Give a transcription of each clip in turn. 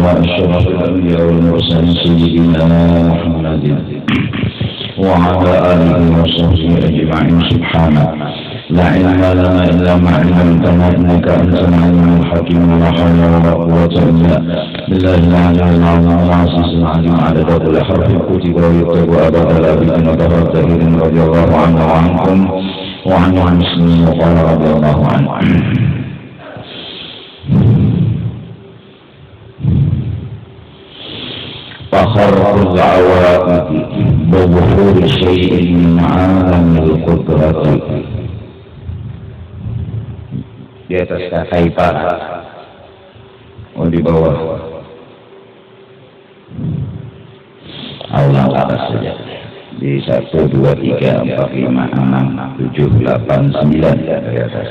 وأشرف الأنبياء والمرسلين سيدنا محمد وعلى آله وصحبه أجمعين. سبحانك لا علم لنا إلا ما علمتنا إنك أنت العليم الحكيم. لا حول ولا قوة إلا بالله العلي العظيم العزيز العليم. عدد كل حرف كتب ويكتب أبد الآبدين ظهر الدهر رضي الله عنه وعنكم وعن المسلمين وقال رضي الله عنه. فخرق العوائد بظهور شيء من عالم القدرة. Di atas kata ipara, di bawah, ulang atas saja. Di 1, 2, 3, 4, 5, 6, 7, 8, 9 di atas.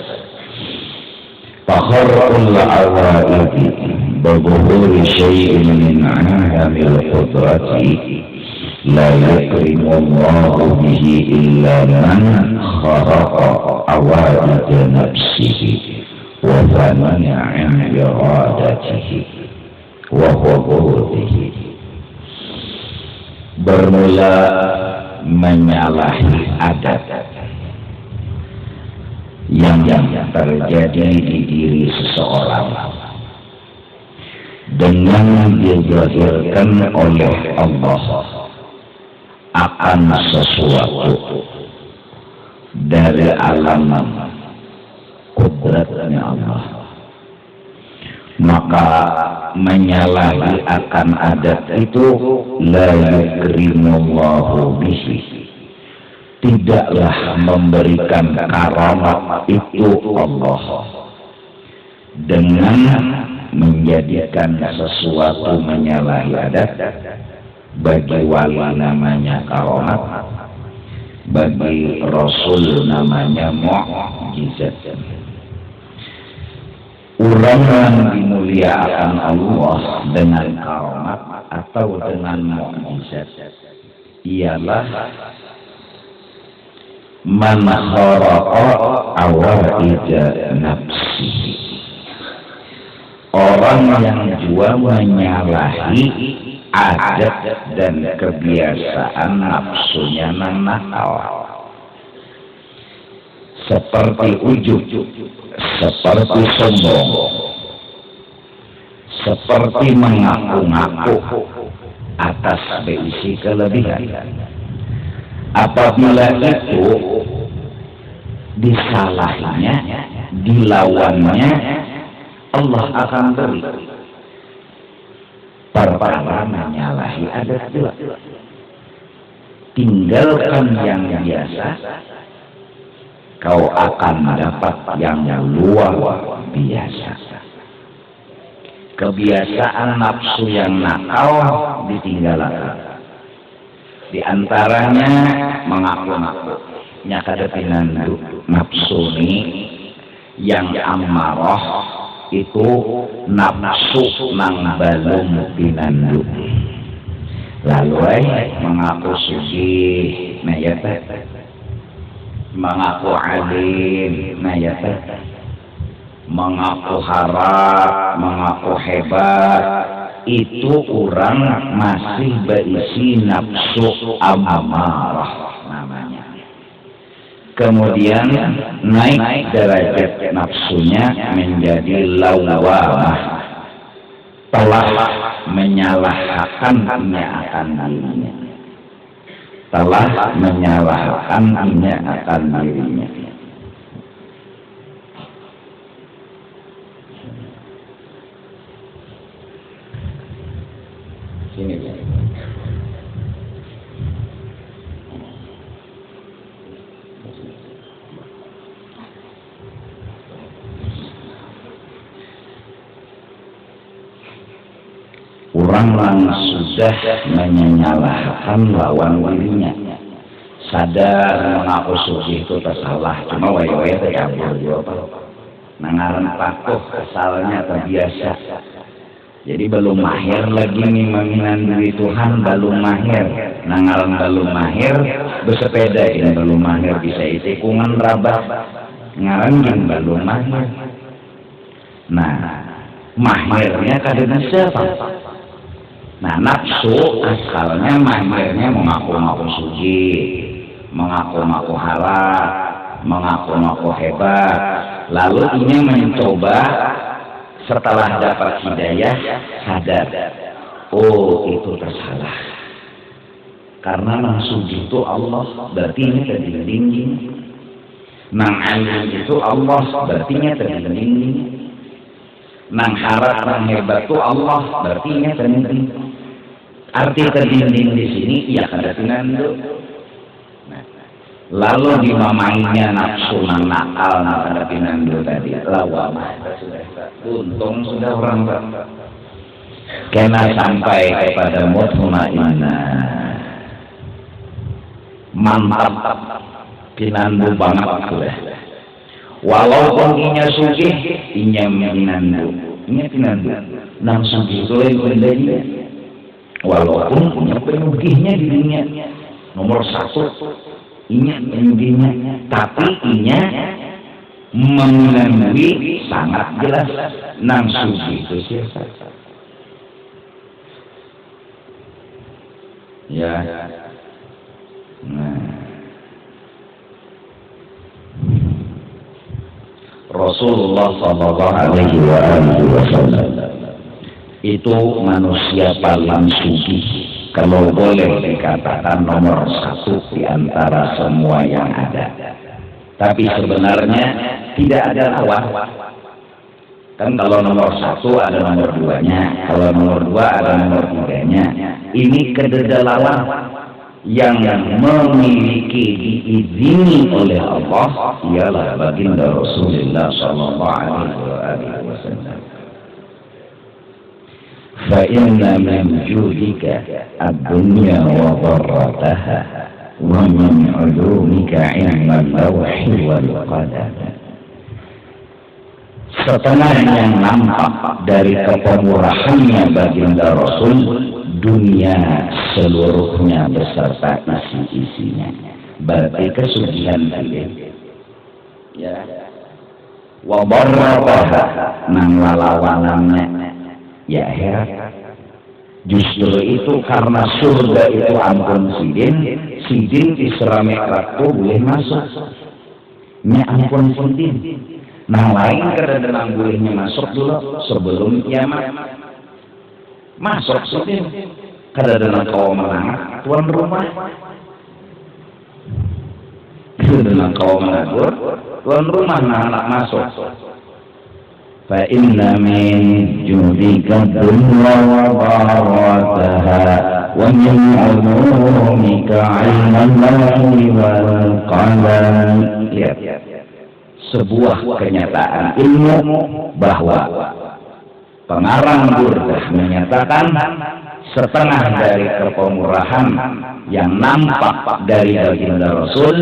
Fakharul awaidi bidhuhuri syai'in min 'alamil qudrati la yakrimu Allahu bihi illa man kharaqa awaid nafsihi wa famana 'an iradatihi wa hudurihi. Bermula menyalahi adat yang terjadi di diri seseorang dengan dizahirkan oleh Allah akan sesuatu dari alam kudratnya Allah, maka menyalahi akan adat itu la yukrimullahu bihi, tidaklah memberikan karamat itu Allah dengan menjadikan sesuatu menyalahi adat. Bagi wali namanya karamat, bagi Rasul namanya mukjizat. Orang yang dimuliakan Allah dengan karamat atau dengan mukjizat ialah man kharaqa awaida nafsihi, orang yang juga menyalahi adat dan kebiasaan nafsunya nakal, seperti ujub, seperti sombong, seperti mengaku-ngaku atas berisi kelebihan. Apabila itu disalahinya, dilawannya, Allah akan beri perkara menyalahi adat juga. Tinggalkan yang biasa, kau akan dapat yang luar biasa. Kebiasaan nafsu yang nakal ditinggalkan. Di antaranya mengaku-ngaku nyakadapinan nafsu ini yang amarah itu nafsu nang balung pinandu, lalu mengaku suci nayata, mengaku alim nayata, mengaku harap, mengaku hebat. Itu orang masih berisi nafsu amarah namanya. Kemudian naik derajat nafsunya menjadi lawamah, telah menyalahkan akan dirinya, telah menyalahkan akan dirinya. Sini ya. Orang yang sudah menyalahkan lawan dirinya, sadar mengaku suci itu tersalah, cuma wae-wae terkabur apa? Nangaran patuh asalnya terbiasa. Jadi belum mahir lagi nih menginan diri Tuhan, belum mahir. Nangalan belum mahir, bersepeda ini belum mahir bisa itikungan rabah. Ngaran yang belum mahir. Nah, mahirnya kada bisa. Nah, nafsu asalnya mahirnya mengaku-ngaku suci, mengaku-ngaku halal, mengaku-ngaku hebat. Lalu ini mencoba setelah dapat hidayah sadar, oh itu tersalah. Karena nang suci itu Allah, berarti ini terlindungi. Nang alim itu Allah, berarti ini terlindungi. Nang harap, nang hebat itu Allah, berarti ini terlindungi. Arti terlindungi di sini, ya kada tinandu. Lalu dimamainya nafsu nang nakal nang kada tinandu tadi, lawamah. Untung sudah orang kena sampai kepada mutmainnah. Mantap pinandu banget sudah. Walaupun inya sugih, inya pinandu. Inya pinandu. Nang sugih itu lagi bendanya. Walaupun punya penugihnya di dunia nomor 1, inya penugihnya. Tapi inya menandui sangat jelas nang sugih itu siapa. Ya. Nah, Rasulullah Sallallahu Alaihi Wasallam itu manusia paling sugih, kalau boleh dikatakan nomor 1 di antara semua yang ada. Tapi sebenarnya tidak ada lawan. Kan kalau nomor 1 ada nomor 2-nya, kalau nomor 2 ada nomor 3-nya. Ini kedua lawan yang memiliki diizini oleh Allah ialah baginda Rasulullah Sallallahu Alaihi Wasallam. Fa inna min judika ad-dunya wa dharrataha wa min ulumika ilma al-lawhi wal qalam. Setengah yang nampak dari kepemurahannya baginda Rasul, dunia seluruhnya beserta isi-isinya. Berarti kesucian tadi. Ya. Wa barrataha nang lalawanannya. Ya herat. Justru itu karena surga itu ampun sidin diserami raktu boleh masuk. Nya ampun sidin. Nang lain kadang-kadang bolehnya masuk dulu sebelum kiamat. Masuk sidin. Kadang-kadang kau menang tuan rumah. Kadang-kadang kau menagur tuan rumah anak masuk. Fa inna min judika dunya wa dharrataha wa min ulumika ilman lawhi wal qalam. Lihat, sebuah kenyataan ilmu bahwa pengarang Burdah menyatakan setengah dari kepemurahan yang nampak dari baginda Rasul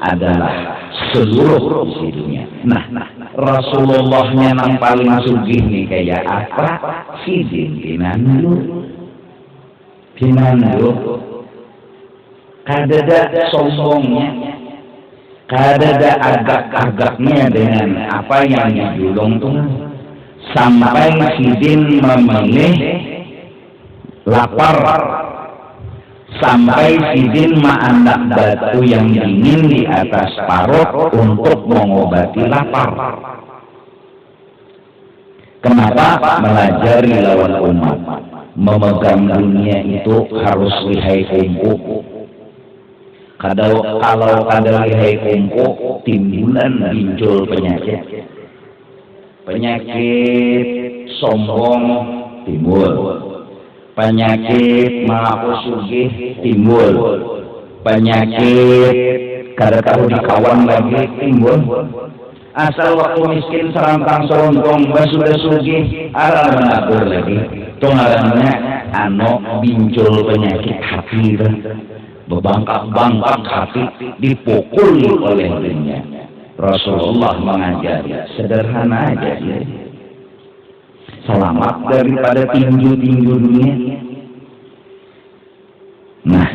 adalah seluruh isi dunia. Nah, Rasulullahnya yang paling sugih nih kayak apa? Sidin pinandu. Kadada sombongnya, kadada agak-agaknya dengan apa yang dijulung tuh, sampai sidin memilih lapar, sampai sidin ma'andak batu yang dingin di atas parut untuk mengobati lapar. Kenapa? Melajari lawan umat. Memegang dunia itu harus lihai kumpu. Kalau kada lihai kumpu, timbulan muncul penyakit. Penyakit sombong timbul. Penyakit mengaku sugih timbul. Penyakit kada tahu dikawan lagi timbul. Asal waktu miskin serantang serontong sudah sugih arah menabur lagi. Tungarannya bincul penyakit hati, bebangkak-bangkak hati, dipukuli oleh dunia. Rasulullah mengajari sederhana aja ya. Selamat daripada tinju-tinju dunia. Nah,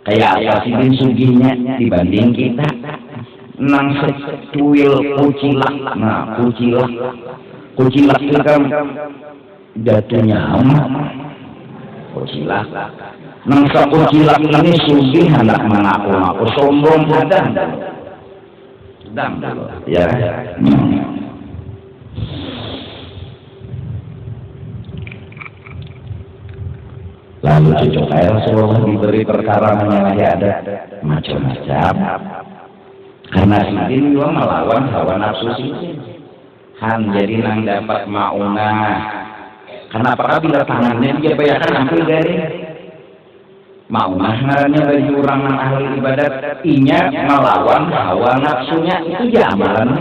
kayak apa sih sugihnya dibanding kita? Nang setuil kucilak. Nah, kucilak Kucilak itu kan jatuhnya kucilak. Nang sa kucilak ini sugih hendak mengaku-ngaku sombong hadang. Ya. Lalu cucu kaya Rasulullah diberi perkara menyalahi adat macam-macam. Karena sidin juga melawan hawa nafsu sidin. Jadi nang dapat maunah. Kenapa bila tangannya dia bayarkan hampir garing? Maunah ngarannya bagi orang yang ahli ibadat inya melawan hawa nafsunya itu dia amalan.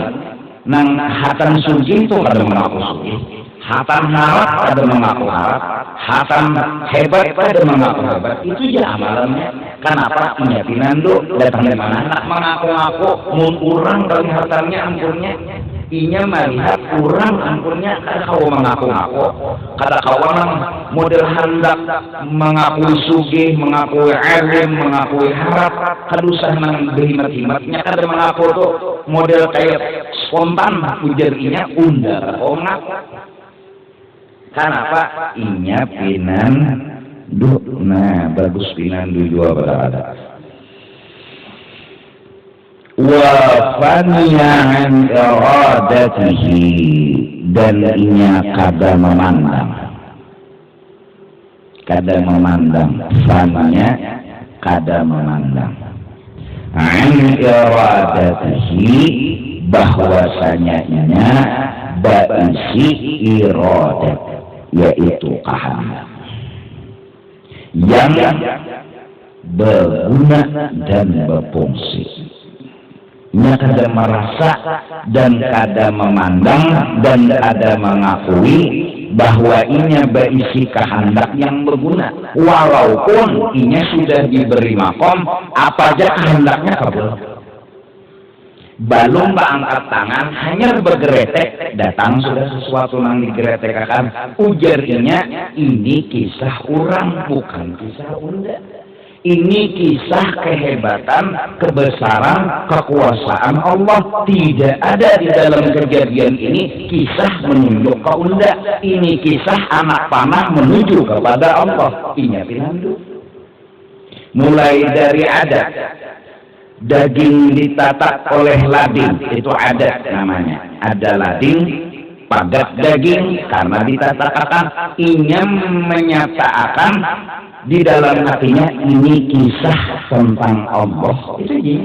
Nang hatan suci itu kada mengaku suci, hatan harap kada mengaku harap, hatan hebat kada mengaku hebat, itu dia amalannya. Kenapa inya pinandu datang dari mana? Nak mengaku-ngaku mun urang dari hartanya ampurnya. Inya melihat kurang ampurnya kada kau mengaku-ngaku, kada kau model hendak mengakui sugih, mengakui alim, mengakui harap, kadusah nang berhimat-himatnya kada mengaku tuh model kayak spontan ujar inya undar kau ngaku. Kenapa inya pinandu? Nah bagus pinandu juga berada. Wa faniya an iradatihi, dan inya kada memandang faniya kada memandang an iradatihi, bahwasanya inya baisi iradat, yaitu kehendak yang berguna dan berfungsi. Nya kada merasa dan kada memandang dan kada mengakui bahwa inya berisi kehendak yang berguna, walaupun inya sudah diberi makom apa aja kehendaknya kabul. Balum angkat tangan hanya bergeretek datang sudah sesuatu yang digeretekkan, ujar inya ini kisah orang bukan kisah unda. Ini kisah kehebatan, kebesaran, kekuasaan Allah. Tidak ada di dalam kejadian ini kisah menunjuk ke unda. Ini kisah anak panah menuju kepada Allah. Inya pinandu. Mulai dari adat. Daging ditatak oleh lading. Itu adat namanya. Ada lading, pagat daging. Karena ditatakan. Inya menyatakan di dalam hatinya ini kisah tentang Allah. Itu aja.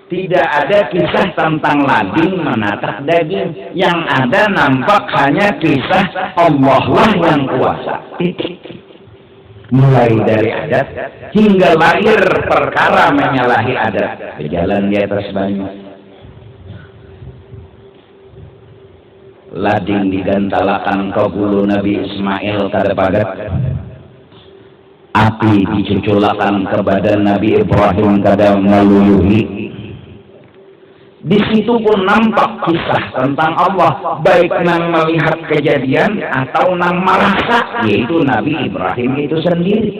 Tidak ada kisah tentang lading menatak daging. Yang ada nampak hanya kisah Allah lah yang kuasa. Mulai dari adat hingga lahir perkara menyalahi adat. Berjalan di atas banyu. Lading digantalakan ke bulu Nabi Ismail kada pagat. Api dicuculakan ke badan Nabi Ibrahim kada meluyuhi. Di situ pun nampak kisah tentang Allah, baik nang melihat kejadian atau nang merasa, yaitu Nabi Ibrahim itu sendiri.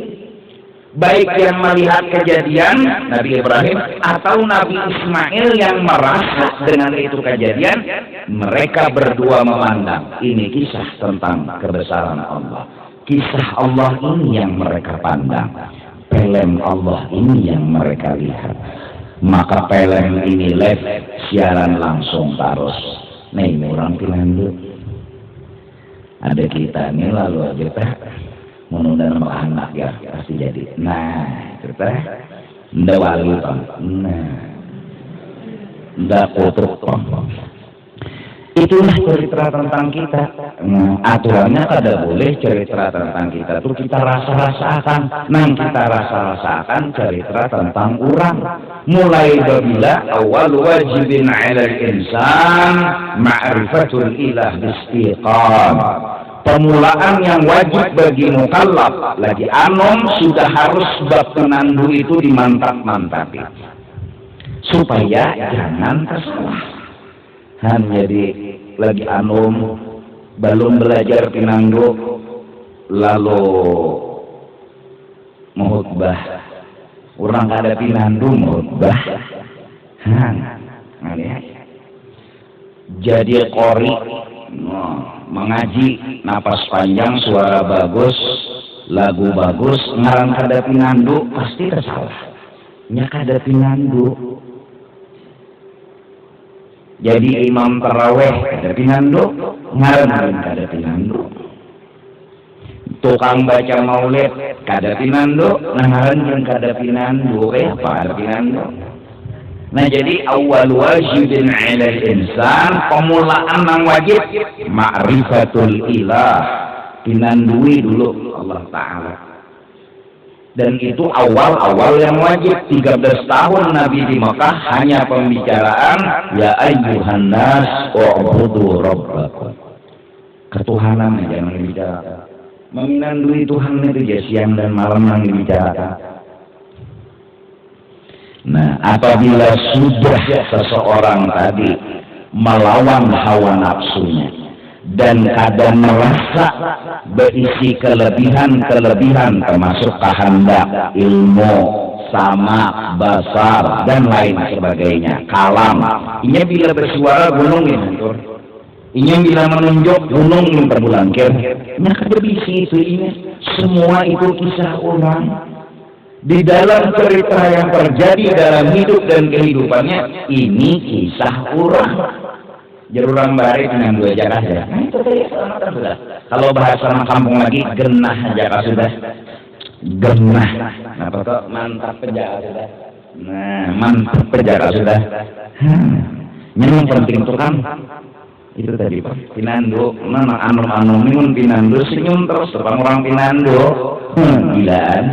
Baik yang melihat kejadian Nabi Ibrahim atau Nabi Ismail yang merasa dengan itu kejadian, mereka berdua memandang ini kisah tentang kebesaran Allah. Kisah Allah ini yang mereka pandang, film Allah ini yang mereka lihat. Maka film ini live siaran langsung terus. Nih orang pinandu. Ada kita nih lalu kita menunda nama anak ya pasti jadi. Nah kita ndak wali pak. Nah ndak kotor pak. Itulah cerita tentang kita. Aturannya kada boleh cerita tentang kita tuh kita rasa-rasakan. Nang kita rasa-rasakan cerita tentang orang. Mulai babila awal wajibin 'ala al-insan ma'rifatul ilah bistiqam. Permulaan yang wajib bagi mukallaf lagi anom sudah harus bab penandu itu dimantap-mantapi supaya jangan tersalah. Jadi lagi anum belum belajar pinandu lalu khutbah orang kada pinandu khutbah jadi qori mengaji, napas panjang, suara bagus, lagu bagus, ngarang kada pinandu pasti tersalah. Nya kada pinandu. Jadi imam taraweh kada pinandu, ngarang kada pinandu. Tukang baca maulid kada pinandu, ngarang kada pinandu. Apa kada pinandu? Nah jadi awal wajibin 'alal insan, pemulaan yang wajib ma'rifatul ilah, pinandui dulu Allah Ta'ala. Dan itu awal-awal yang wajib. 13 tahun Nabi di Mekah hanya pembicaraan ya ayyuhan nas u'budu rabbakum, ketuhanan jangan dibicarakan. Meminandui Tuhan itu ya siang dan malam yang dibicarakan. Nah, apabila sudah seseorang tadi melawan hawa nafsunya dan kadang merasa berisi kelebihan-kelebihan termasuk kehendak, ilmu, sama, basar dan lain sebagainya, kalam, ini bila bersuara gunung ini hancur, ini bila menunjuk gunung yang terbulangkir, ini kada bisi itu ini, semua itu kisah orang. Di dalam cerita yang terjadi dalam hidup dan kehidupannya, ini kisah orang. Jarurang bari dengan 2 jaka saja. Nah, itu tadi sudah. Kalau bahasa kampung lagi, genah jaka sudah. Genah. Nah, pokok mantap penjaka sudah. Nah, mantap penjaka sudah. Yang penting itu kan itu tadi Pak. Pinandu, mana anu minum pinandu senyum terus orang pinandu. Gilaan.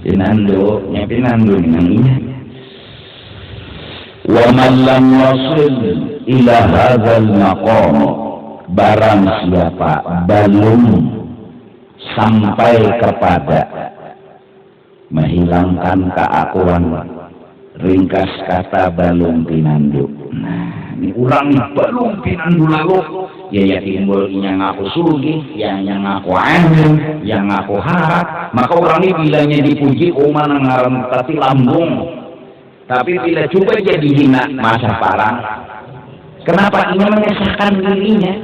Pinandu ini. Wa man lam yasil ila hadzal maqam, barang siapa belum sampai kepada menghilangkan keakuan, ringkas kata belum pinandu. Nah, ini orang belum pinandu lalu ya timbul yang aku sugi, yang aku anjing, yang aku harap. Maka orang ini bilanya dipuji mana ngaran tapi lambung, tapi bila coba jadi hina masa parang. Kenapa? Ini mengesahkan dirinya.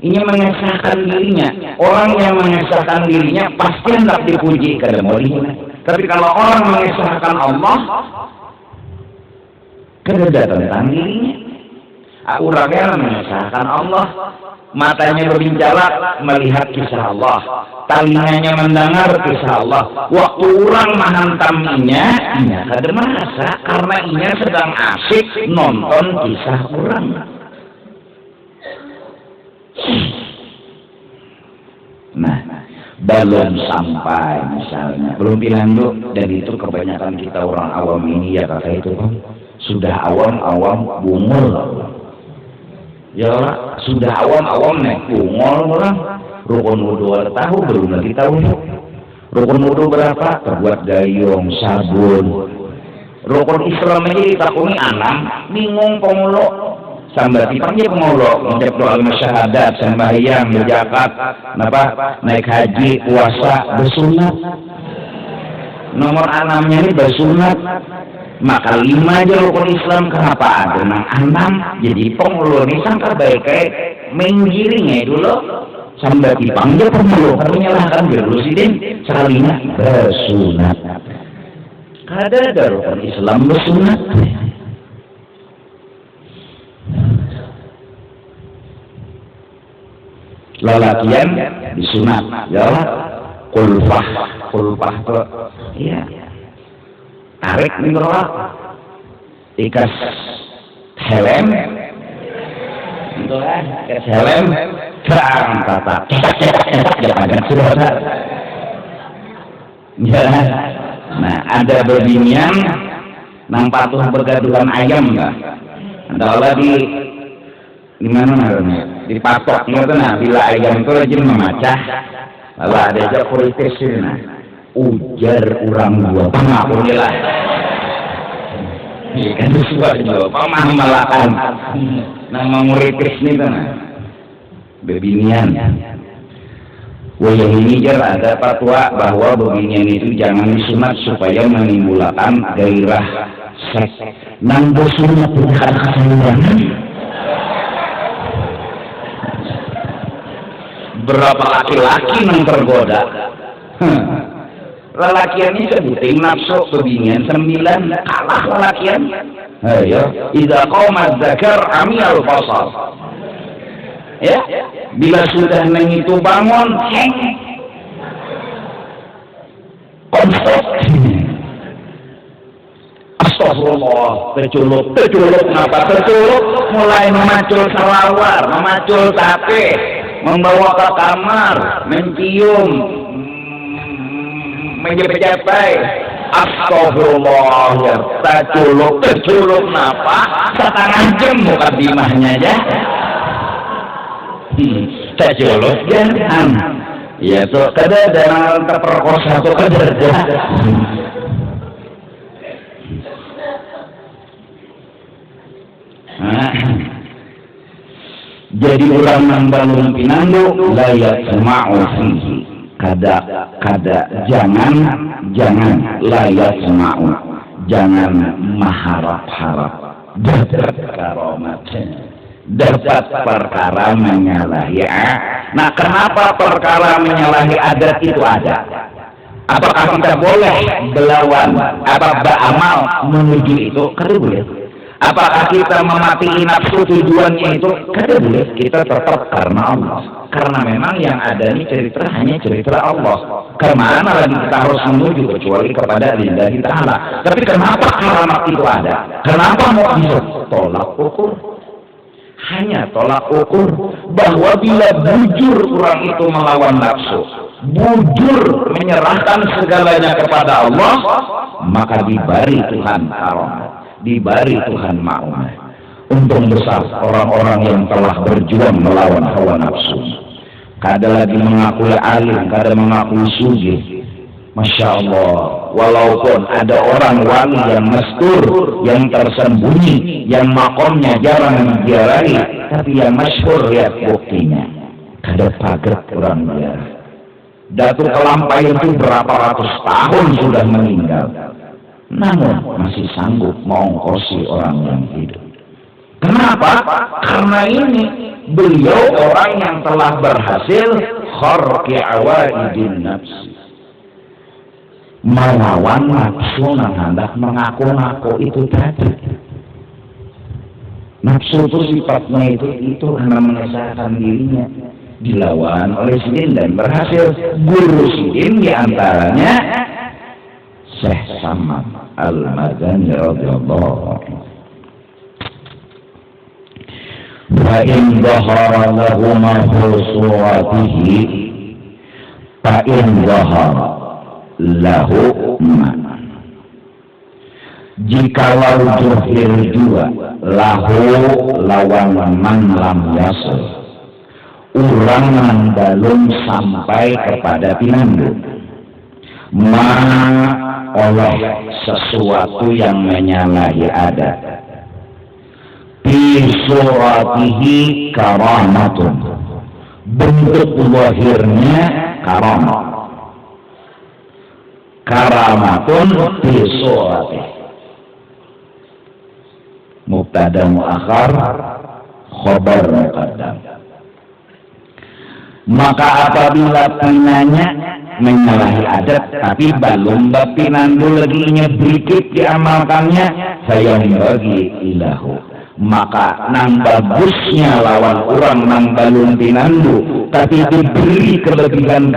Ini mengesahkan dirinya. Orang yang mengesahkan dirinya pasti hendak dipuji, kada mau dihina. Tapi kalau orang mengesahkan Allah, kada tentang dirinya. Orangnya mengesahkan Allah, matanya berbicara melihat kisah Allah, telinganya mendengar kisah Allah. Waktu orang menghantamnya, inya kada merasa karena inya sedang asik nonton kisah orang. Nah, belum sampai misalnya, belum pinandu, dan itu kebanyakan kita orang awam ini ya kata itu sudah awam bungul. Ya sudah awam naik bungol orang. Rukun wudu tahu belum lagi tahu. Rukun wudu berapa? Terbuat gayung, sabun. Rukun Islam ini ditakuni 6, bingung pengulo. Sambil dipanggil pengulo, mengucap doa syahadat, sembahyang, berzakat, naik haji, puasa, bersunat. Nomor 6-nya ini bersunat. Maka 5 aja rukun Islam, kenapa ada nang 6? Jadi pengulo ini sangka baik-baik menggiringnya dulu sambil dipanggil pengulo karena nyalahkan berlusidin salina bersunat. Kada ada rukun Islam bersunat. Lalakian disunat ya, kulfah tuh iya. Tarik nih bro, ikas helm, itu kan, ikas helm, terang tata, jangan sudah ada. Ya, nah ada berbinian, nang patuh bergaduhan ayam nggak? Ada di mana namanya? Di patok nggak tuh, nah bila ayam itu rajin memacah, lalu ada aja politis ini, nah. Ujar orang dua pengaku lah. Kan sesuatu juga pemahamalan. Nama muritis nih kan. Bebinian. Wah yang ini jar ada fatwa bahwa bebinian itu jangan disunat supaya menimbulkan gairah seks. Nang bosunya punya kesayangan. Berapa laki-laki yang tergoda? Lelakian ini sebuting nafsu kebingungan 9 kalah lelakian. Ayo, idza qamat dzakar amiyal basar. Ya, bila sudah mengitu bangun, heng. Konsep. Astagfirullah, terculuk, kenapa terculuk? Mulai memacul salawar, memacul tape, membawa ke kamar, mencium, menjapai. Astagfirullah, ya terculuk napa? Setengah jam mukadimahnya aja. Terculuk jangan. Ya tuh, kada ada terperkosa tuh kada ada. Jadi orang yang belum pinandu layak semau fihi. Kada jangan layak semau, jangan mengharap-harap dapat karomat, dapat perkara menyalahi. Nah, kenapa perkara menyalahi adat itu ada? Apakah kita boleh belawan apa beramal menuju itu? Kada boleh. Apakah kita memati nafsu tujuannya itu? Kada boleh. Kita tetap karena Allah. Karena memang yang ada ini hanya cerita Allah. Kemana lagi kita harus menuju kecuali kepada lillahi ta'ala. Tapi kenapa karamat itu ada? Kenapa mau bisa tolak ukur? Hanya tolak ukur bahwa bila bujur orang itu melawan nafsu, bujur menyerahkan segalanya kepada Allah, maka diberi Tuhan karamat, diberi Tuhan maaf. Untung besar orang-orang yang telah berjuang melawan hawa nafsu. Kada lagi mengakui alim, kada mengakui sugih. Masya Allah, walaupun ada orang wali yang mestur, yang tersembunyi, yang makomnya jarang diziarahi, tapi yang masyhur lihat buktinya. Kada pager orang dia. Datuk Kelampai itu berapa ratus tahun sudah meninggal, namun masih sanggup mengongkosi orang yang hidup. Kenapa? Karena ini beliau orang yang telah berhasil kharqi awaidin nafsi, melawan nafsu yang hendak mengaku-ngaku itu tadi. Nafsu itu sifatnya itu karena mengesahkan dirinya, dilawan oleh Sidin dan berhasil. Guru Sidin diantaranya Syekh Samad Al-Madani radhiyallahu anhu. Fa'in dhahara lahu mahsuwatihi fa'in dhahara lahu ma. Jikalau zuhir juga lahu lawan man lam yasul, urang yang belum sampai kepada pinandu, ma oleh sesuatu yang menyalahi adat, fi suratihi karamatun, bentuk lahirnya karamat, karamatun fi suratihi, mubtada muakhar khabar muqaddam. Maka apabila pinanya menyalahi adat tapi belum pinandu lagi nyebikit diamalkannya, saya bagi ilahu, maka nang bagusnya lawan orang nang belum pinandu tapi diberi kelebihan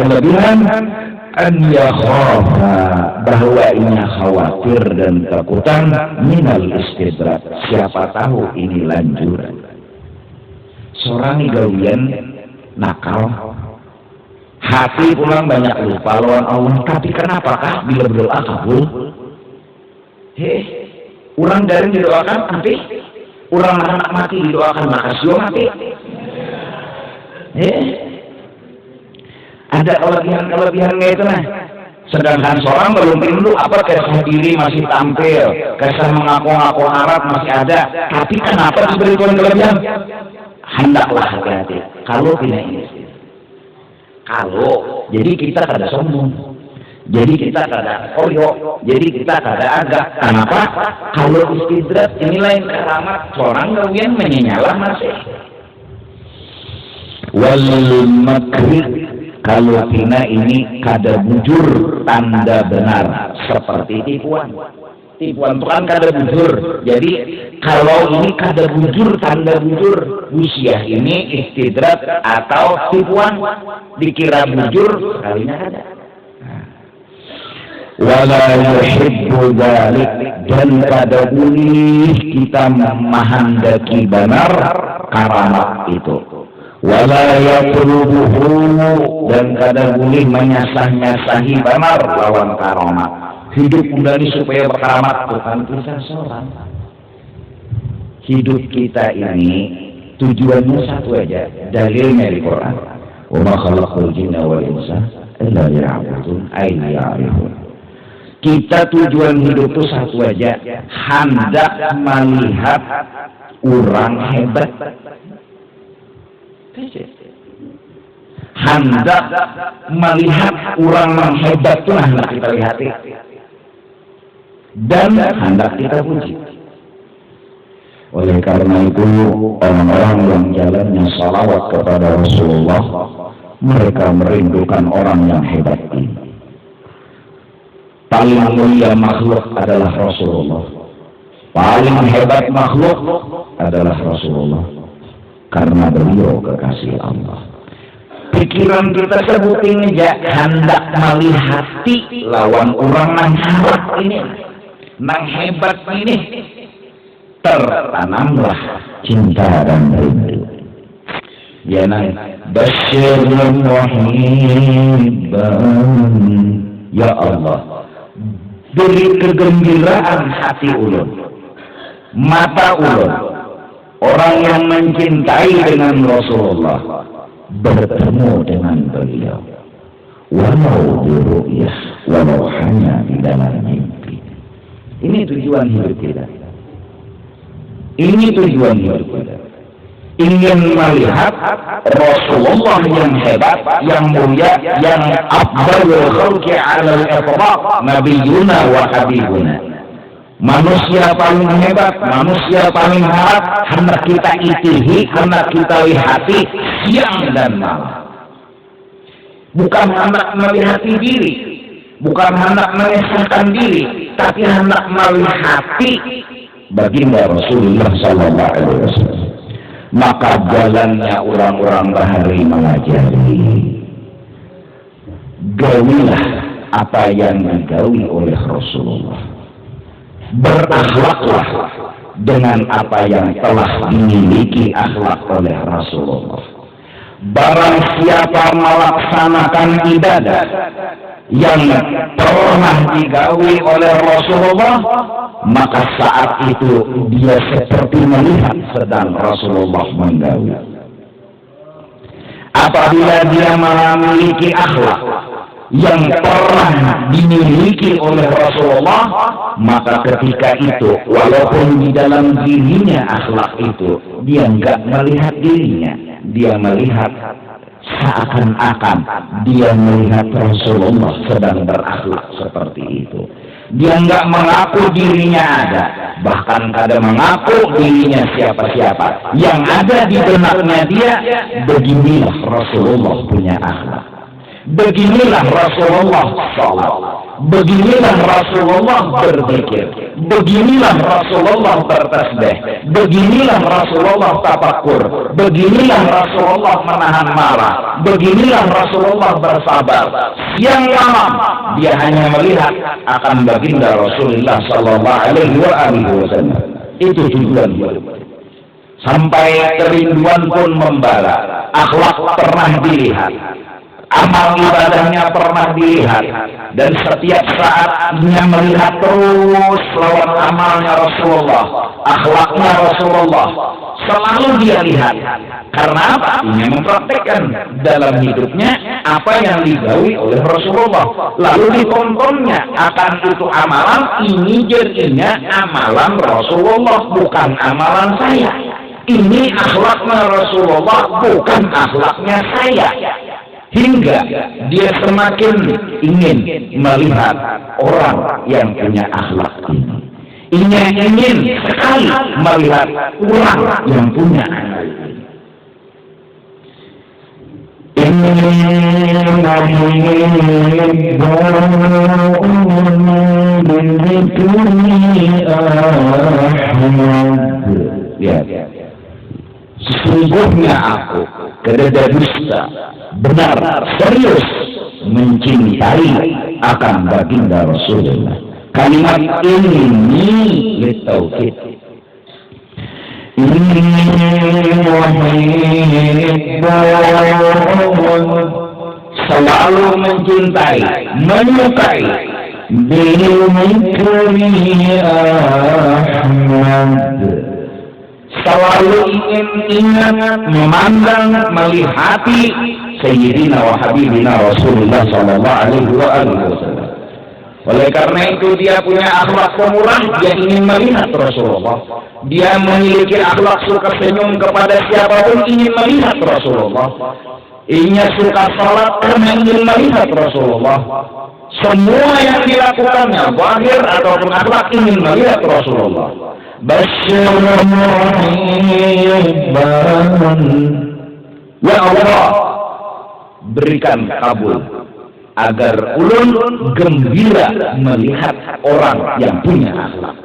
an yakhafa, bahwa ini khawatir dan takutan minal istidrak, siapa tahu ini lanjuran. Seorang gawian nakal, hati pulang banyak lupa lawan Allah, tapi kenapakah bila berdoa kabul? Orang dari didoakan tapi orang anak mati didoakan makasih mati. Ada kelebihan-kelebihannya itu nah. Sedangkan seorang belum pindu apa kisah diri masih tampil, kisah mengaku-ngaku harap masih ada, tapi kenapa diberi kelebihan? Hendaklah hati-hati kalau tidak ini. Kalau jadi kita kada sombong, Jadi kita kada koyo, jadi kita kada agak. Kenapa? Kalau istidrak ini lain keramat, orang gawian menyenyalah masih. Wal makri, kalau tina ini kada bujur tanda benar seperti tipuan. Tipuan itu kan kada bujur. Jadi kalau ini kada bujur tanda bujur, usia ini istidrak atau tipuan dikira bujur, kalinya ada. Wala yuhibbu dzalik, dan kada boleh kita menghendaki benar karamat itu. Wala yatlubuhu, dan kada boleh menyasah-nyasahi benar lawan karamat. Hidup ini supaya berkaramat bukan urusan seorang. Hidup kita ini tujuannya satu aja, dalilnya di Quran. Wa ma khalaqul jinna wal insa illa liya'budun, ay liya'rifun. Kita tujuan hidup itu satu aja, hendak melihat orang hebat. Hendak melihat orang yang hebat itu hendak kita lihati. Dan hendak kita puji. Oleh karena itu, orang-orang yang jalannya salawat kepada Rasulullah, mereka merindukan orang yang hebat ini. Paling mulia makhluk adalah Rasulullah. Paling hebat makhluk adalah Rasulullah. Karena beliau kekasih Allah. Pikiran kita sebutin aja hendak melihati lawan orang yang hebat ini, yang hebat ini, tertanamlah cinta dan rindu. Ya nang basyirul muhibban, ya Allah, beri kegembiraan hati ulun, mata ulun, orang yang mencintai dengan Rasulullah bertemu dengan beliau, walau diru'yah, walau hanya di dalam mimpi. Ini tujuan hidup kita. Ini tujuan hidup kita. Ingin melihat Rasulullah yang hebat, yang mulia, yang afdalul khalqi 'alal itlaq, nabiyuna wa habibuna. Manusia paling hebat, manusia paling harap, hendak kita itihi, hendak kita lihati siang dan malam. Bukan hendak melihati diri, bukan hendak mengesahkan diri, tapi hendak melihati baginda Rasulullah sallallahu alaihi wasallam. Maka jalannya orang-orang bahari mengajari, gawilah apa yang digawi oleh Rasulullah, berakhlaklah dengan apa yang telah dimiliki akhlak oleh Rasulullah. Barang siapa melaksanakan ibadah yang pernah digawi oleh Rasulullah, maka saat itu dia seperti melihat sedang Rasulullah menggawi. Apabila dia memiliki akhlak yang pernah dimiliki oleh Rasulullah, maka ketika itu walaupun di dalam dirinya akhlak itu, dia enggak melihat dirinya, dia melihat seakan-akan dia melihat Rasulullah sedang berakhlak seperti itu. Dia enggak mengaku dirinya ada, bahkan kadang mengaku dirinya siapa-siapa. Yang ada di benaknya dia, beginilah Rasulullah punya akhlak, beginilah Rasulullah sholat, beginilah Rasulullah berzikir, beginilah Rasulullah bertasbih, beginilah Rasulullah tafakur, beginilah Rasulullah menahan marah, beginilah Rasulullah bersabar. Siang malam dia hanya melihat akan baginda Rasulullah sallallahu alaihi wasallam. Itu tujuan dia. Sampai kerinduan pun membara, akhlak pernah dilihat, amal ibadahnya pernah dilihat, dan setiap saat dia melihat terus lawan amalnya Rasulullah, akhlaknya Rasulullah, selalu dia lihat. Karena apa? Dia mempraktekkan dalam hidupnya apa yang digawi oleh Rasulullah, lalu ditontonnya akan itu amalan ini, jadinya amalan Rasulullah, bukan amalan saya. Ini akhlaknya Rasulullah, bukan akhlaknya saya. hingga dia semakin ingin melihat orang yang punya akhlak ini. Ingin sekali melihat orang yang punya akhlak ini. Sesungguhnya aku kedada dusta benar serius mencintai akan baginda Rasulullah. Kalimat ini litaukid. Selalu mencintai, menyukai selalu ingin ingat, memandang, melihati Sayyidina wa Habibina Rasulullah sallallahu alaihi wasallam. Oleh karena itu dia punya akhlak pemurah, dia ingin melihat Rasulullah. Dia memiliki akhlak suka senyum kepada siapapun, ingin melihat Rasulullah. Ia suka salat karena ingin melihat Rasulullah. Semua yang dilakukannya, zahir ataupun akhlak, ingin melihat Rasulullah. Ya Allah, berikan kabul agar ulun gembira melihat orang yang punya akhlak.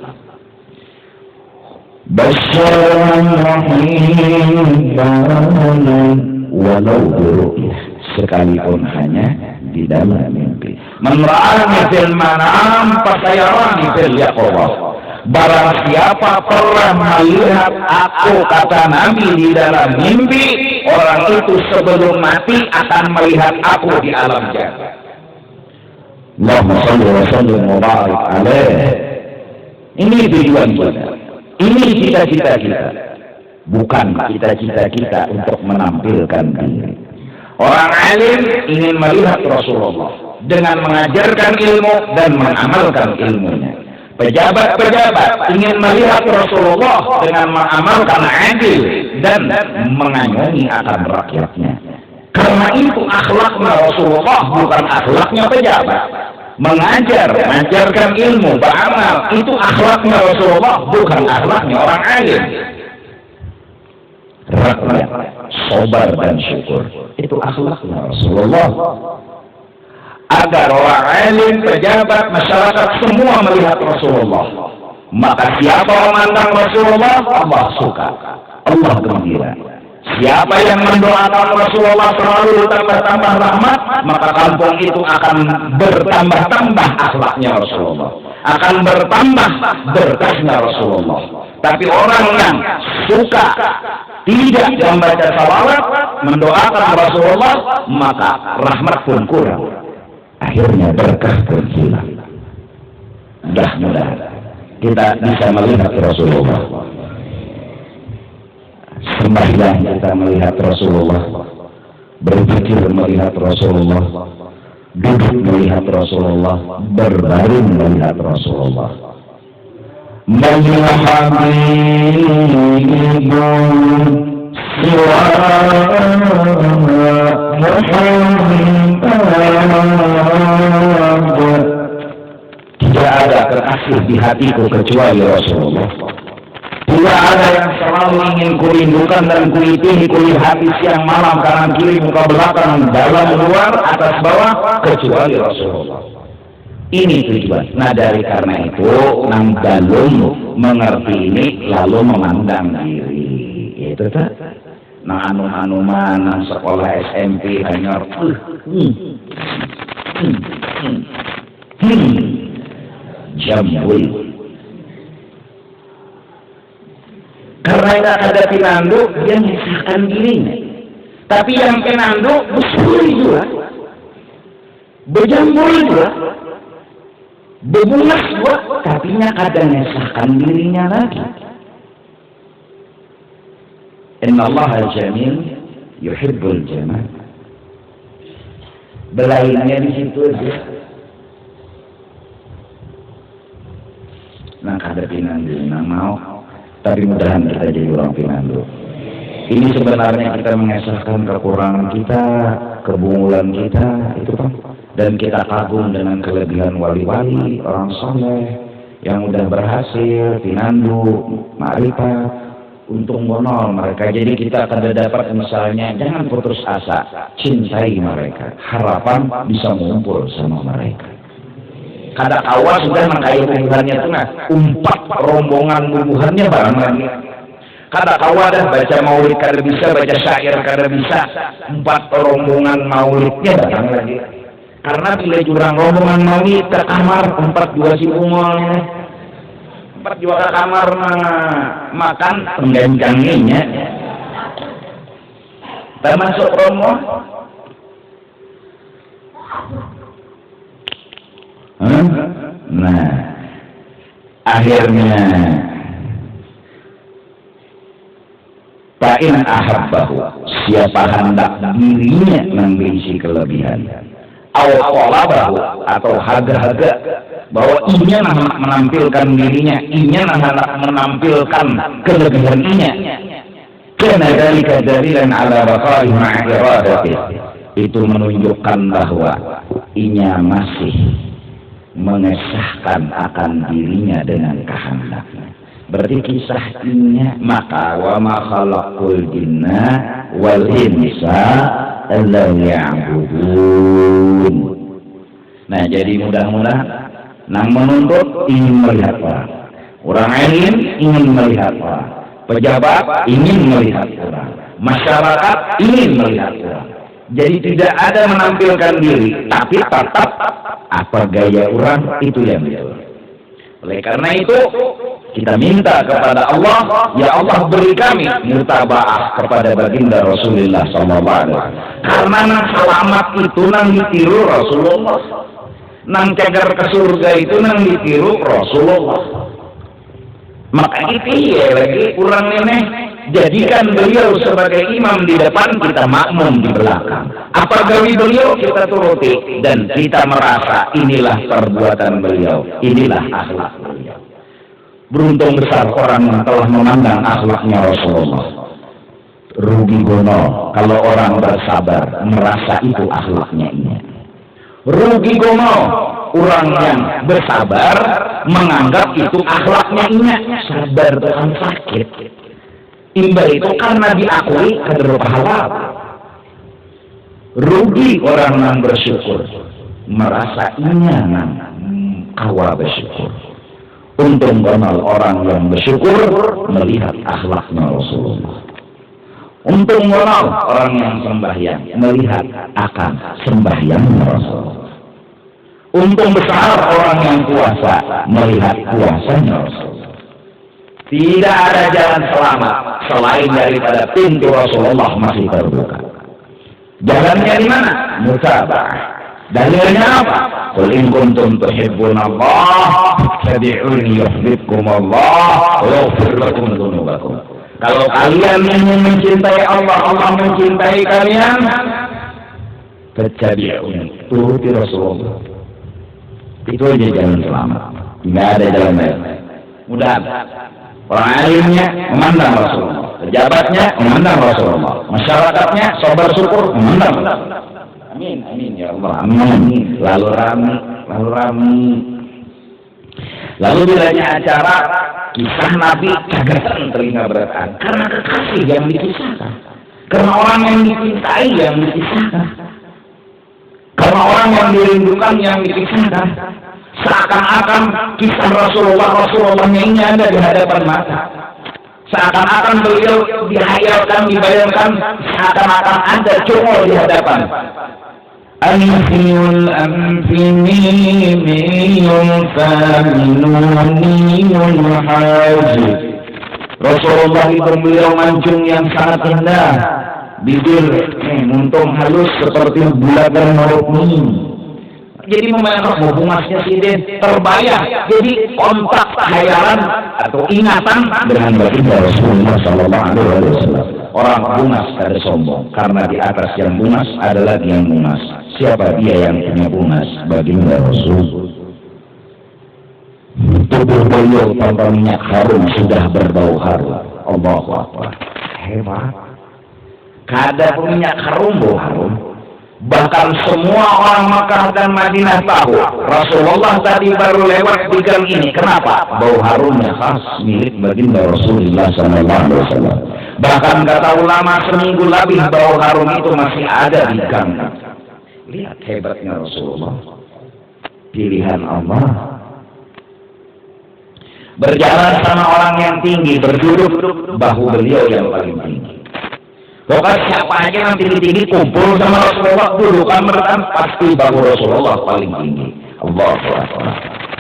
Walau buruk, sekalipun hanya di dalam mimpi. Man ra'ani fil manam fasayarani fil yaqظah. Barang siapa pernah melihat aku, kata Nabi, di dalam mimpi, orang itu sebelum mati akan melihat aku di alam jagat. Allahumma shalli wa sallim wa barik alaih. Ini tujuan kita. Ini cita-cita kita. Bukan cita-cita kita untuk menampilkan diri. Orang alim ingin melihat Rasulullah dengan mengajarkan ilmu dan mengamalkan ilmunya. Pejabat-pejabat ingin melihat Rasulullah dengan mengamalkan adil dan mengayomi akan rakyatnya. Karena itu akhlaknya Rasulullah bukan akhlaknya pejabat. Mengajarkan ilmu, beramal, itu akhlaknya Rasulullah, bukan akhlaknya orang alim. Rakyat, sabar dan syukur, itu akhlaknya Rasulullah. Agar orang alim, pejabat, masyarakat semua melihat Rasulullah. Maka siapa memandang Rasulullah, Allah suka, Allah gembira. Siapa yang mendoakan Rasulullah selalu bertambah rahmat, maka kampung itu akan bertambah-tambah akhlaknya Rasulullah, akan bertambah berkahnya Rasulullah. Tapi orang yang suka tidak membaca salawat, mendoakan Rasulullah, maka rahmat pun kurang. Akhirnya berkah pun hilang. Mudah-mudahan kita bisa melihat Rasulullah. Sembahyang kita melihat Rasulullah, berzikir melihat Rasulullah, duduk melihat Rasulullah, berbaring melihat Rasulullah. Tidak ada kekasih di hatiku kecuali Rasulullah. Tidak ada yang selalu ingin kurindukan dan kuitihi, kulihati siang malam, kanan kiri, muka belakang, dalam luar, atas bawah, kecuali Rasulullah. Ini tujuan. Nah dari karena itu, nang belum mengerti ini, lalu memandang diri. Itu tak? Nang anu mana sekolah SMP hanya jambul. Karena tidak ada pinandu, dia menyisahkan dirinya. Tapi yang pinandu bersuri juga, berjambul juga, bebulas juga, tapi kadang menyisahkan dirinya lagi. Inna Allah jamil yuhibbul jamal. Belainnya di situ aja. Nah kada pinandu, nang mau. Tapi mudahan kita jadi orang pinandu. Ini sebenarnya kita mengesahkan kekurangan kita, kebungulan kita itu kan, dan kita kagum dengan kelebihan wali-wali orang soleh yang udah berhasil tinandu ma'rifat, untung bonol mereka. Jadi kita akan dapat misalnya, jangan putus asa, cintai mereka, harapan bisa ngumpul sama mereka. Kada awal sudah mengkayu bubuhannya itu nah, umpat rombongan bubuhannya barang lagi. Kada awal dah baca maulid kada bisa, baca syair kada bisa, empat rombongan maulidnya barang lagi. Karena bila jurang rombongan maulid ke kamar, empat dua si umolnya, empat dua ke kamar makan pengganjanginya, dan masuk rombongan. Nah, akhirnya fa'in ahabbahu, siapa hendak dirinya memiliki kelebihan, awqalabahu, atau haga-haga bahwa inya menampilkan dirinya, inya menampilkan kelebihan inya, karena dari kedalilan ala baqa'i ma'iradati, itu menunjukkan bahwa inya masih mengesahkan akan dirinya dengan kehendaknya. Berarti kisah inya, maka wa ma khalaqul jinna wal insa illa liya'budun. Nah, jadi mudah-mudahan nang menuntut ingin melihat orang alim ingin melihat orang, pejabat ingin melihat orang, masyarakat ingin melihat orang. Jadi tidak ada menampilkan diri, tapi tetap apa gaya orang itu yang betul. Oleh karena itu kita minta kepada Allah, ya Allah beri kami mutabaah kepada baginda Rasulullah SAW. Karena nang selamat itu nang ditiru Rasulullah, nang cagar ke surga itu nang ditiru Rasulullah. Maka itu ya lagi kurang nenek, jadikan beliau sebagai imam di depan, kita makmum di belakang. Apa gawi beliau kita turuti, dan kita merasa inilah perbuatan beliau, inilah akhlak beliau. Beruntung besar orang yang telah memandang akhlaknya Rasulullah. Rugi gono kalau orang bersabar merasa itu akhlaknya ini. Rugi gono orang yang bersabar menganggap itu akhlaknya ini. Sabar Tuhan sakit. Imbal itu karena diakui kader pahala. Rugi orang yang bersyukur merasa inya nang kawa bersyukur. Untung kenal orang yang bersyukur melihat akhlaknya Rasulullah. Untung kenal orang yang sembahyang melihat akan sembahyangnya Rasulullah. Untung besar orang yang puasa melihat puasanya Rasulullah. Tidak ada jalan selamat selain daripada pintu Rasulullah masih terbuka. Jalannya di mana? Mutaba'ah. Dalilnya apa? Qul in kuntum tuhibbunallah fattabi'uni yuhibbukumullah wa yaghfir lakum dzunubakum. Kalau kalian ingin mencintai Allah, Allah mencintai kalian, fattabi'uni, turuti Rasulullah. Itu aja jalan selamat. Tidak ada jalan lain. Mudah. Orang alimnya memandang Rasulullah, pejabatnya memandang Rasulullah, masyarakatnya sabar syukur memandang. Amin, amin ya Allah, amin. Lalu rame. Lalu bilanya acara kisah Nabi cagasan telinga berat, karena kekasih yang dikisahkan, karena orang yang dicintai yang dikisahkan, karena orang yang dirindukan yang dikisahkan. Seakan-akan kisah Rasulullah-nya ini ada di hadapan mata. Seakan-akan beliau dihayalkan, dibayangkan, seakan-akan ada cungol di hadapan. Anfiyul anfini miyul faminuniyul haji. Rasulullah itu beliau mancung yang sangat indah, bibir muntung halus seperti bulatan marukni. Jadi membayangkan bungasnya sidin terbayang, jadi kontak khayalan atau ingatan dengan baginda Rasulullah SAW. Orang bungas ada sombong, karena di atas yang bungas adalah yang bungas. Siapa dia yang punya bungas? Baginda Rasul. Tubuh beliau tanpa minyak harum sudah berbau harum. Allahu Akbar. Hebat. Kada minyak harum bau harum. Bahkan semua orang Makkah dan Madinah tahu Rasulullah tadi baru lewat di gang ini. Kenapa? Bau harumnya khas milik baginda Rasulullah SAW. Bahkan kata ulama seminggu lebih bau harum itu masih ada di gang. Lihat hebatnya Rasulullah, pilihan Allah. Berjalan sama orang yang tinggi, berduduk bahu beliau yang paling tinggi. Pokoknya siapa aja yang tinggi-tinggi kumpul sama Rasulullah, dudukan mereka pasti bahu Rasulullah paling tinggi. Allahu Akbar.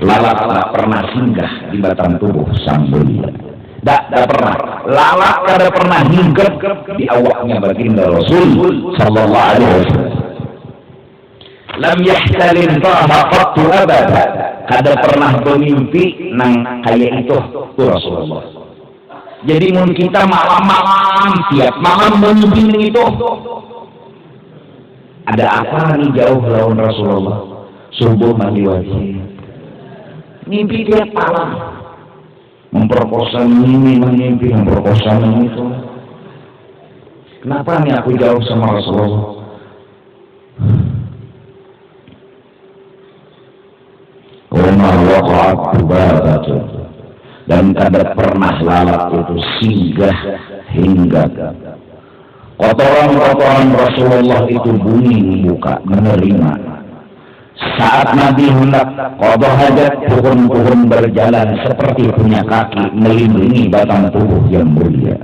Lalat tak pernah singgah di batang tubuh sang mulia. Tak pernah. Lalat tidak pernah hinggap di awaknya baginda Rasul sallallahu alaihi wasallam. Lam yahtalin taha qattu abada. Kada pernah bermimpi nang kayak itu tuh Rasulullah. Jadi mun kita malam-malam tiap malam bermimpi itu, ada apa nih jauh lawan Rasulullah? Subuh mandi wajib, mimpi tiap malam, memperkosa ini mimpi memperkosa itu. Kenapa nih aku jauh sama Rasulullah? Dan tidak pernah lalat itu singgah hingga kotoran-kotoran Rasulullah itu bunyi buka menerima. Saat Nabi hendak qada hajat, pohon-pohon berjalan seperti punya kaki melindungi batang tubuh yang mulia.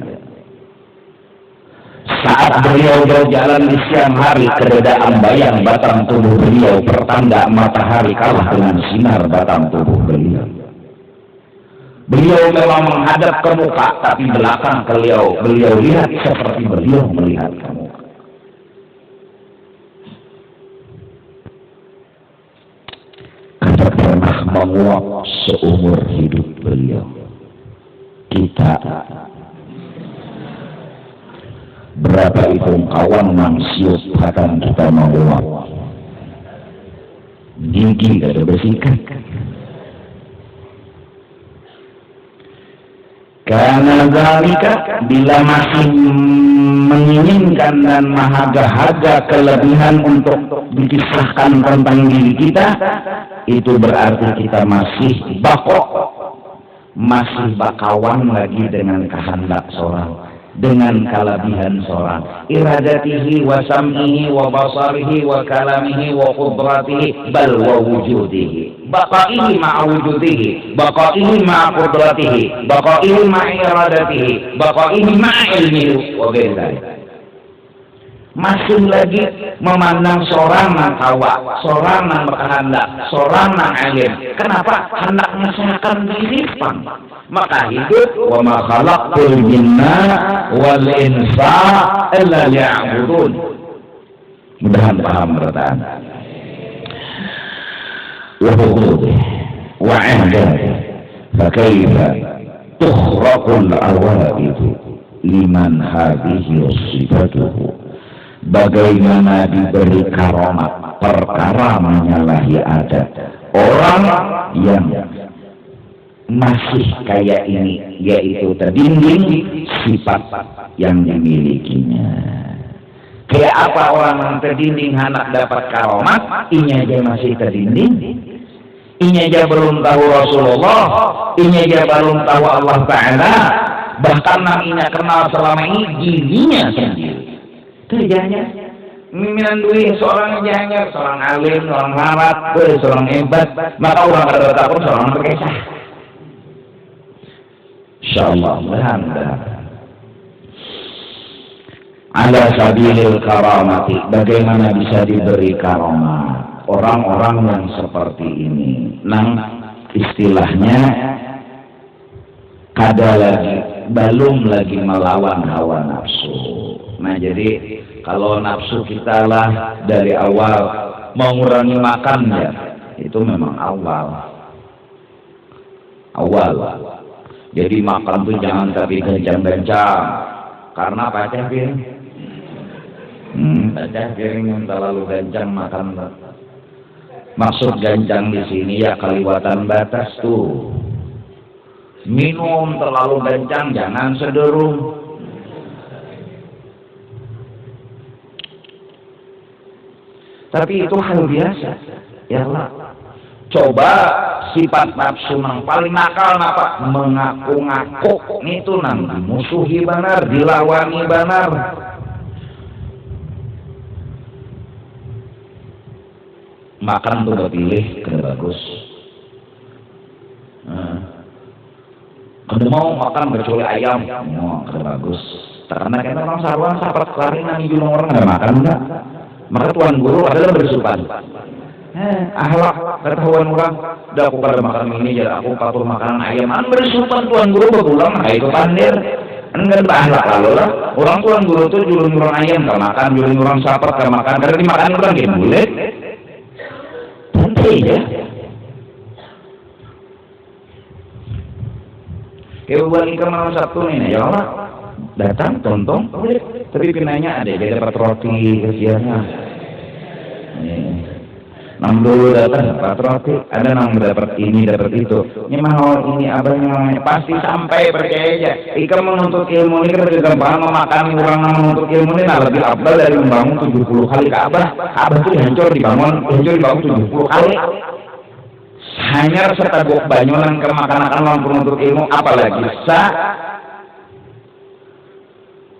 Saat beliau berjalan di siang hari, keredaan bayang batang tubuh beliau pertanda matahari kalah dengan sinar batang tubuh beliau. Beliau memang menghadap ke muka, tapi belakang beliau lihat seperti beliau melihat ke muka. Kita pernah menguap seumur hidup beliau. Kita berapa hitung kawan manusia akan kita menguap. Gigi ada bersihkan. Karena zalika, bila masih menginginkan dan mahaga-haga kelebihan untuk dikisahkan tentang diri kita, itu berarti kita masih bakok, masih bakawan lagi dengan kehendak seorang, dengan kelebihan seorang, iradatihi wa sam'ihi wa basarihi wa kalamihi wa qudratihi bal wa wujudihi, baqaihi ma'a wujudihi, baqaihi ma'a qudratihi, baqaihi ma'a iradatihi, baqaihi ma'a ilmihi wa ghairi. Masih lagi memandang seorang yang tawa, seorang yang berkehendak, seorang yang alim. Kenapa? Hendaknya seakan diripang. Maka hidup wa ma khalaqtul jinna wal insa illa liya'budun. Mudah-mudahan paham perkataan. Wa hudud wa 'ahdan fa kaifa tukhraqul awaid liman hadhihi sifatuhu. Bagaimana diberi karomat perkara menyalahi adat orang yang masih kayak ini, yaitu terdinding sifat yang dimilikinya. Kayak apa orang yang terdinding anak dapat karomat, ini aja masih terdinding, ini aja belum tahu Rasulullah, ini aja belum tahu Allah Ta'ala, bahkan namanya kenal selama ini dirinya sendiri. Kerjanya miminan duit seorang janyar, seorang alim, seorang larat, seorang hebat, maka orang kada takut seorang berkesah. Insyaallah, mudah-mudahan. Ala sabilil karamati, bagaimana bisa diberi karamah orang-orang yang seperti ini? Nang istilahnya kada lagi, belum lagi melawan hawa nafsu. Nah, jadi kalau nafsu kita lah dari awal mengurangi makan ya, itu memang awal. Jadi makan tuh jangan tapi gencang-gencang, karena pecah piring. Pecah piring yang terlalu gencang makan. Maksud gencang di sini ya keliwatan batas tuh. Minum terlalu gencang, jangan sederung. Tapi itu hal biasa. Ya Allah. Coba sifat nafsu yang paling nakal apa? Mengaku-ngaku itu nang dimusuhi benar, dilawani benar. Makan tuh pilih kada bagus. Kada mau makan kecuali ayam, mau kada bagus. Karena kita orang sarwan sahabat kelarin nang julung orang nggak makan enggak. Maka tuan guru adalah bersupan. Ahlak ketahuan orang, dah aku kada makan ini, jadi aku patuh makanan ayam. Bersupan tuan guru berulang, itu pandir. Enggak ahlak lalu lah. Orang tuan guru tuh julung orang ayam nggak makan, julung orang sahabat nggak makan. Karena dimakan orang dia boleh. Tentu ya. Kebuan ikan malam Sabtu nih, ya Allah. Datang, tonton, tapi pinanya ada, dia dapat roti kesiannya. Nang dulu datang dapat roti, ada nang dapat ini, dapat itu. Ini mahal ini abangnya pasti sampai percaya aja. Ikan menuntut ilmu ini kan gampang memakan orang yang menuntut ilmu ini lebih abdal dari membangun 70 kali Ka'bah. Ka'bah itu hancur dibangun 70 kali. Hanya setabuk banyolan kemakanan orang penuntut ilmu, apalagi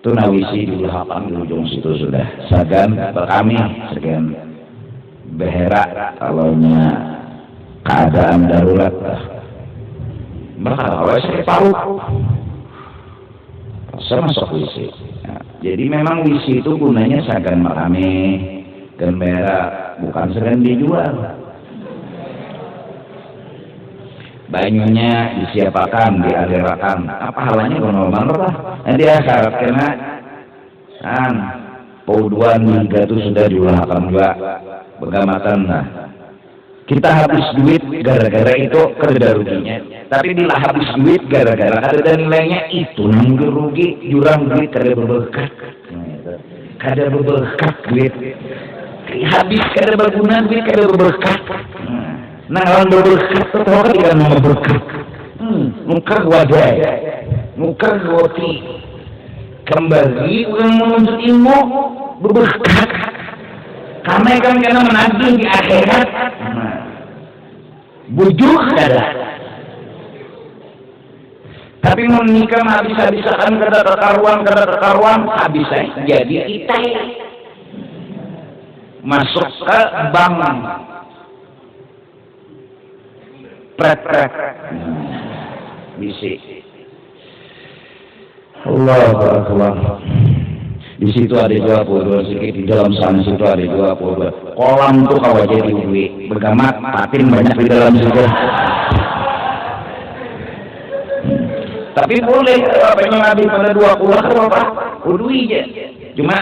tunawisi di lapangan di ujung situ sudah sagan kami sekian beherak kalaunya keadaan darurat bakal saya tahu saya masuk wisi. Jadi memang wisi itu gunanya sagan makame dan beherak, bukan segan dijual. Banyunya disiapakan, dialirakan. Apa halanya normal lah. Nanti syarat kena pauduan liga itu sudah diulahkan juga bergamatan lah. Kita habis duit gara-gara itu kada ruginya. Tapi bila habis duit gara-gara kada nilainya itu nanggur rugi, jurang duit kada berberkah. Kada berberkah duit. Habis kada berguna duit kada berberkah. Nah, orang berberkah itu tahu kan tidak mau berberkah. Muka wadai, muka roti. Kembali orang menuntut ilmu berberkah. Karena kan kena menagih di akhirat. Bujur kada. Tapi menikah habis-habisakan kada kekaruan habis jadi itai. Masuk ke bank. Pret bisi. Allah Akbar. Di situ ada 22 sedikit, di dalam sana situ ada 22. Kolam tuh kawat jadi duit. Bergamat patin banyak di dalam situ. Tapi boleh apa yang nabi pada 20 apa? Udui aja. Cuma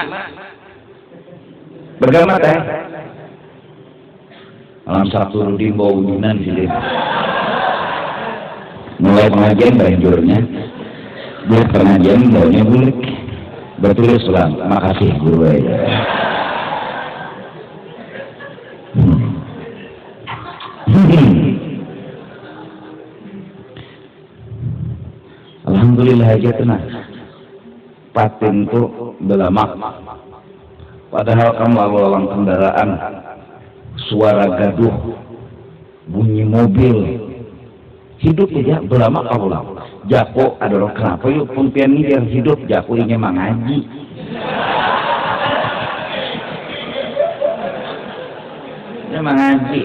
bergamat malam Sabtu Rudi bawa ujinan di sini. Mulai pengajian banjurnya, buat pengajian baunya bulik. Betul Islam. Makasih guru ya. Alhamdulillah aja tenang. Patin tuh belamak. Padahal kamu awal kendaraan. Suara gaduh, bunyi mobil, hidup aja berlama kaulah. Jako adalah kenapa yuk pempian ini yang hidup jako ini mengaji. Dia mengaji.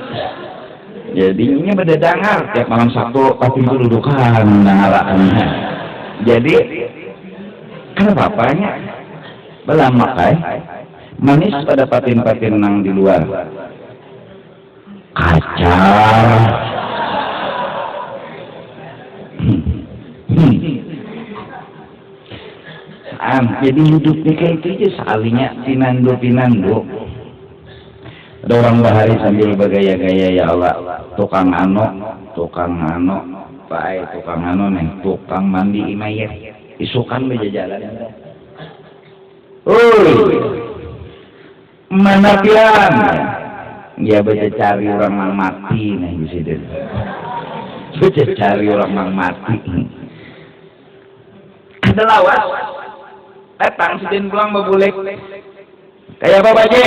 Jadi ini berdedangar tiap malam Sabtu pasti itu dudukan mendengarkannya. Jadi kenapa apanya berlama manis pada patin-patin nang di luar. Kaca jadi hidupnya kayak itu aja sekalinya pinando ada orang bahari sambil bergaya-gaya ya Allah tukang ano pae tukang ano neng tukang mandi imayet isukan bejajalan mana pian ya baca cari orang yang mati nih di sini. Baca cari orang yang mati. Ada lawas. Datang sidin pulang babulek. Kayak apa Pak Ji?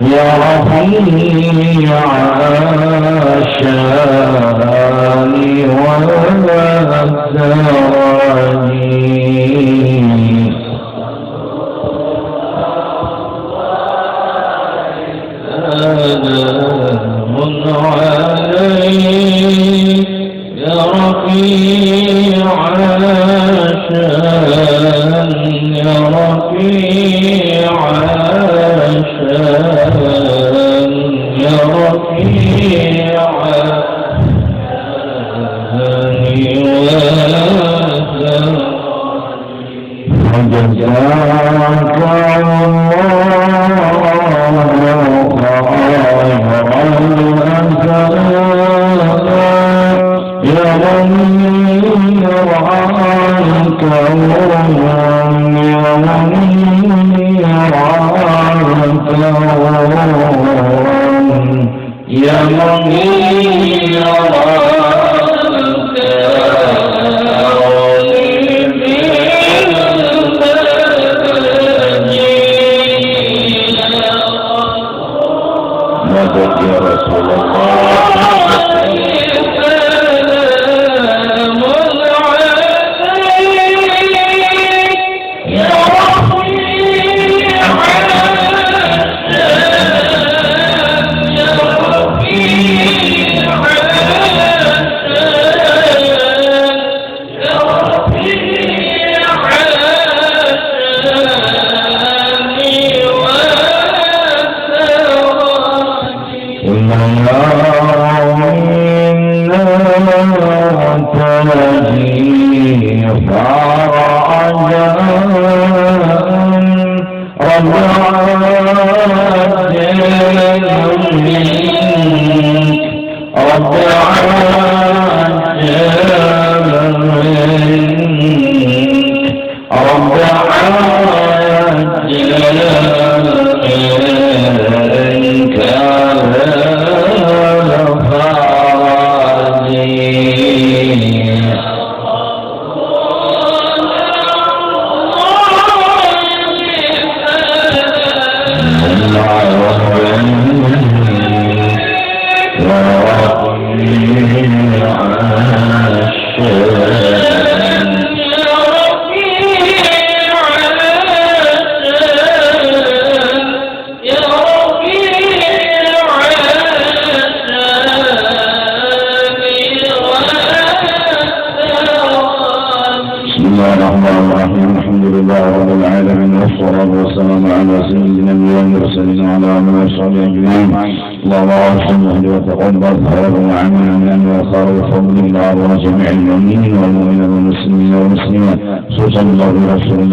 يا رفيع الشان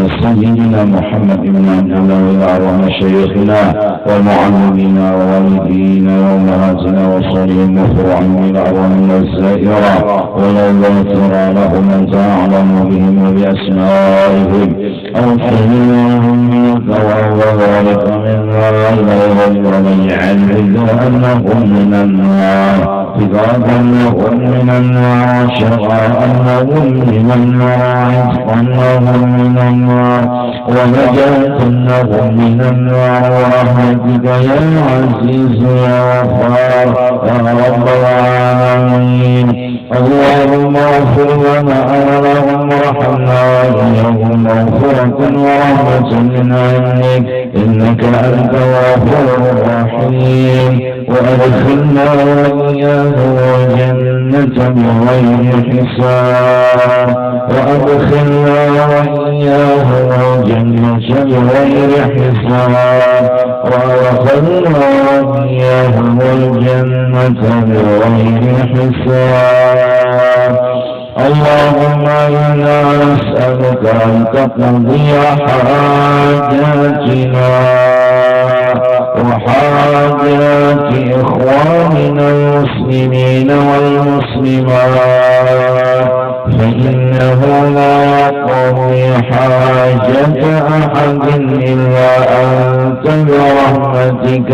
والثاني سيدنا محمد بن عبد الله وعلى مشايخنا ومعلمينا ووالدينا وامهاتنا وصالحين وفروعهم الى ارواحنا الزائره ولو غفر لهم انت اعلم بهم وباسمائهم اغفر لهم منك وذلك من غيرهم ويجعل انهم من النار فقادا لهم من النار شقاء لهم من النار عتقا لهم من النار ونجاة لهم من النار ورحمتك يا عزيز يا غفار يا رب العالمين اللهم اغفر لنا ولهم وارحمنا وإياهم مغفرة ورحمة من عندك إنك أنت الغفور الرحيم وأدخلنا وإياه الجنة بغير حساب وأدخلنا وإياه الجنة بغير حساب وأدخلنا وإياه الجنة بغير حساب اللهم إنا نسألك أن تقضي حاجاتنا وحاجات إخواننا المسلمين والمسلمات فإنه لا يقضي حاجة أحد إلا أنت برحمتك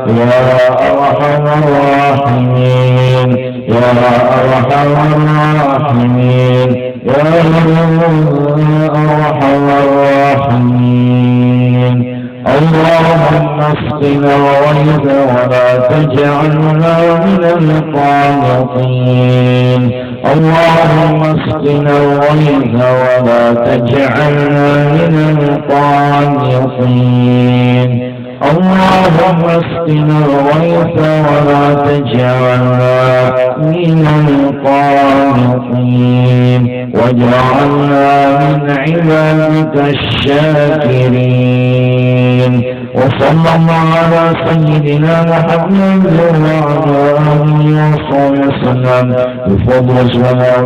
يا أرحم الراحمين يا أرحم الراحمين يا أرحم الراحمين اللهم اسقنا الغيث ولا تجعلنا من القانطين اللهم اسقنا الغيث ولا تجعلنا من القانطين اللهم اسقنا الغيث ولا تجعلنا من القانطين واجعلنا من عبادك الشاكرين وصلى الله على سيدنا محمد وعلى آله وصحبه وسلم بفضل سبحانه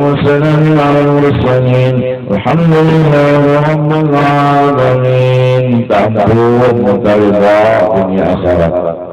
وسلم على المرسلين والحمد لله رب العالمين. تعبدون مترضى دنيا آخرة.